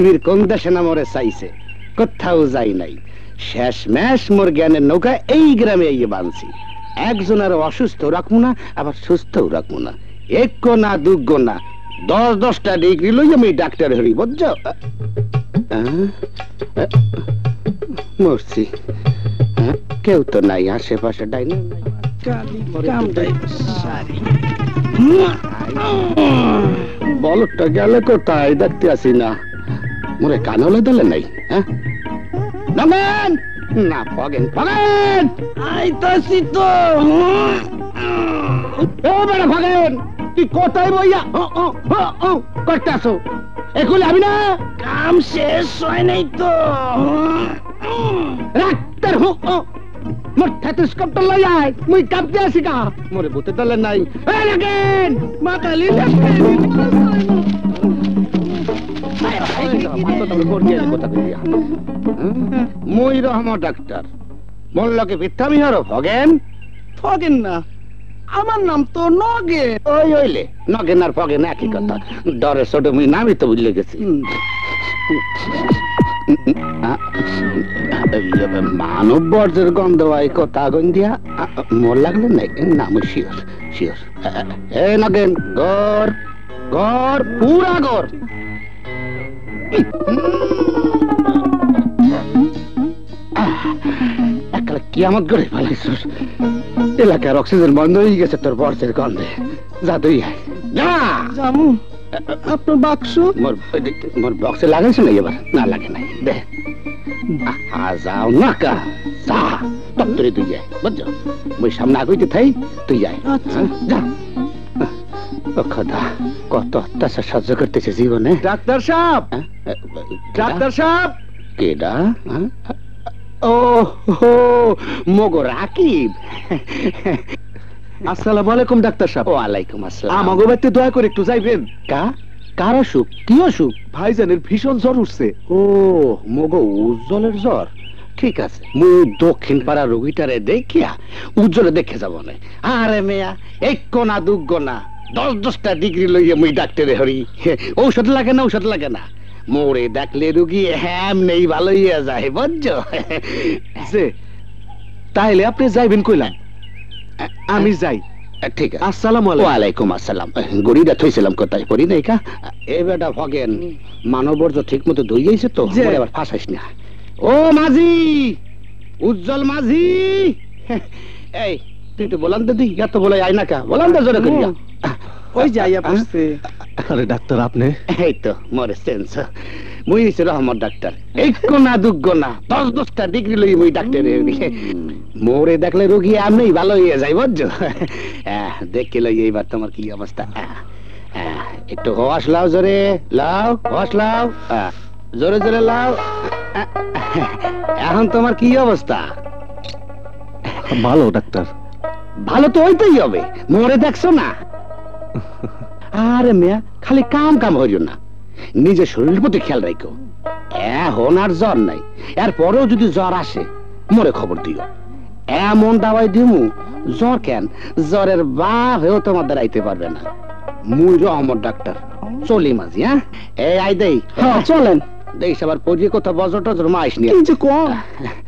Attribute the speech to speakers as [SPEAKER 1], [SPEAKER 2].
[SPEAKER 1] পৃথিবীর কোন দেশে না মরে চাইছে, কোথাও যাই নাই। শেষ ম্যাশ মোর জ্ঞানের নৌকা এই গ্রামে এই বানছি। একজন আর অসুস্থ রাখবো না, আবার সুস্থও রাখবো না। এক না দুগ্গ না, 10-10টা ডিগ্রি লই আমি ডাক্তার হরি, বুঝছো? মরছি, কেউ তো নাই আশেপাশে, ডাইনি বলটা গেলে কোথায় দেখতে আসি না। মোরে কানলে দিলে নাই। না ফগেন ফগেন আইতাছি তো। বেড়া ফগেন, তুই কোথায় বইয়া করতে আসো? এখন আমি না, কাম শেষ হয় নাই তো। ডাক্তার মোর থেটোস্কোপটা লই আয়, মুই কাঁপতে আসি কা। মোরে ভূতে দলে নাই। এই লাগেন মাতালি মুই রহমত ডাক্তার, মোর লগে বিত্তামি হরো ফগেন।
[SPEAKER 2] ফগেন না, আমার নাম তো নগেন।
[SPEAKER 1] ওই হইলে নগেন আর ফগেন একই কথা। ডরে ছোট মুই নামই তো বুঝলে গেছি। মানব বর্জ্যের গন্ধ হয় কথা গন্ধিয়া মোর লাগলে নাই। নাম শিওর শিওর। এ নগেন গর গর পুরা গর। একলা কিয়ামত করে ফেলাইছিস। এলাকার অক্সিজেন বন্ধ হয়ে গেছে তোর বর্জ্যের গন্ধে। যা তুই যা।
[SPEAKER 2] জামু আপনার বাক্স
[SPEAKER 1] মোর বক্সে লাগাইছে না? এবার না লাগে নাই দে। যাও না কা, যা তত্তরে তুই যায়, বুঝছো? মুই সামনে আগুইতে থাই, তুই যায়। যা। খোদা, কত অত্যাচার সহ্য করতেছে জীবনে।
[SPEAKER 2] ডাক্তার সাহেব, ডাক্তার সাহেব।
[SPEAKER 1] কেডা? ও মগো রাকিব।
[SPEAKER 2] আসসালামু আলাইকুম ডাক্তার সাহেব।
[SPEAKER 1] ওয়ালাইকুম আসসালাম।
[SPEAKER 2] আমাগো বাড়িতে দয়া করে একটু যাইবেন।
[SPEAKER 1] কার অসুখ? কি অসুখ?
[SPEAKER 2] ভাইজানের ভীষণ জ্বর উঠছে।
[SPEAKER 1] ও মগো উজ্জ্বলের জ্বর। ঠিক আছে, মুই দক্ষিণ পাড়া রোগীটারে দেখিয়া উজ্জ্বলে দেখে যাব না। আরে মেয়া, এক না দুগ্গ না, 10-10টা ডিগ্রি লইয়া মুই ডাক্তারে হরি। ঔষধ লাগে না, ঔষধ লাগে না। মোরে দেখলে রুগী হ্যাম নেই ভালো হইয়া যায়, বুঝছো?
[SPEAKER 2] তাইলে আপনি যাইবেন কইলাম, আমি যাই।
[SPEAKER 1] ঠিক আছে।
[SPEAKER 2] আসসালামু আলাইকুম।
[SPEAKER 1] ওয়ালাইকুম আসসালাম। গড়িটা থইছিলাম কোথায়? পড়ি নাই কা? এ বেটা ফগেন, মানবর্জ্য ঠিক মতো ধুইয়াইছে তো, আবার ফাঁসাইস না। ও মাঝি, উজ্জ্বল মাঝি, এই তুই তো বলান তো, দিই এত বলে আয় না কা, বলান তো জোরে করিয়া।
[SPEAKER 2] ওই যাইয়া বসছে। আরে ডাক্তার আপনি?
[SPEAKER 1] এই তো মরে সেন্স। মুই হইছি রহমত ডাক্তার। এক না দুগ্গ না, 10-10টা ডিগ্রি লই মুই ডাক্তারে। মোরে দেখলে রোগী আমি ভালো হইয়া যাই, বুঝছো? দেখে লই এইবার তোমার কি অবস্থা। একটু হওয়াস লাও, জোরে লাও, হওয়াস লাও, জোরে জোরে লাও। এখন তোমার কি অবস্থা?
[SPEAKER 2] ভালো ডাক্তার।
[SPEAKER 1] ভালো তো হইতেই হবে, মোরে দেখছো না? আরে মেয়া, খালি কাম কাম হইল না, নিজের শরীরের প্রতি খেয়াল রাখো। এখন আর জ্বর নাই, এরপরেও যদি জ্বর আসে মোরে খবর দিও। এমন দাওয়াই দিমু, জ্বর কেন, জ্বরের বাপ হয়েও তোমার দাঁড়াইতে পারবে না। মুই রহমত ডাক্তার, চলি মাঝি। এই আই দেই, চলেন দেখ আবার পড়িয়ে কোথাও বজ্র টজর মাইস নিয়ে।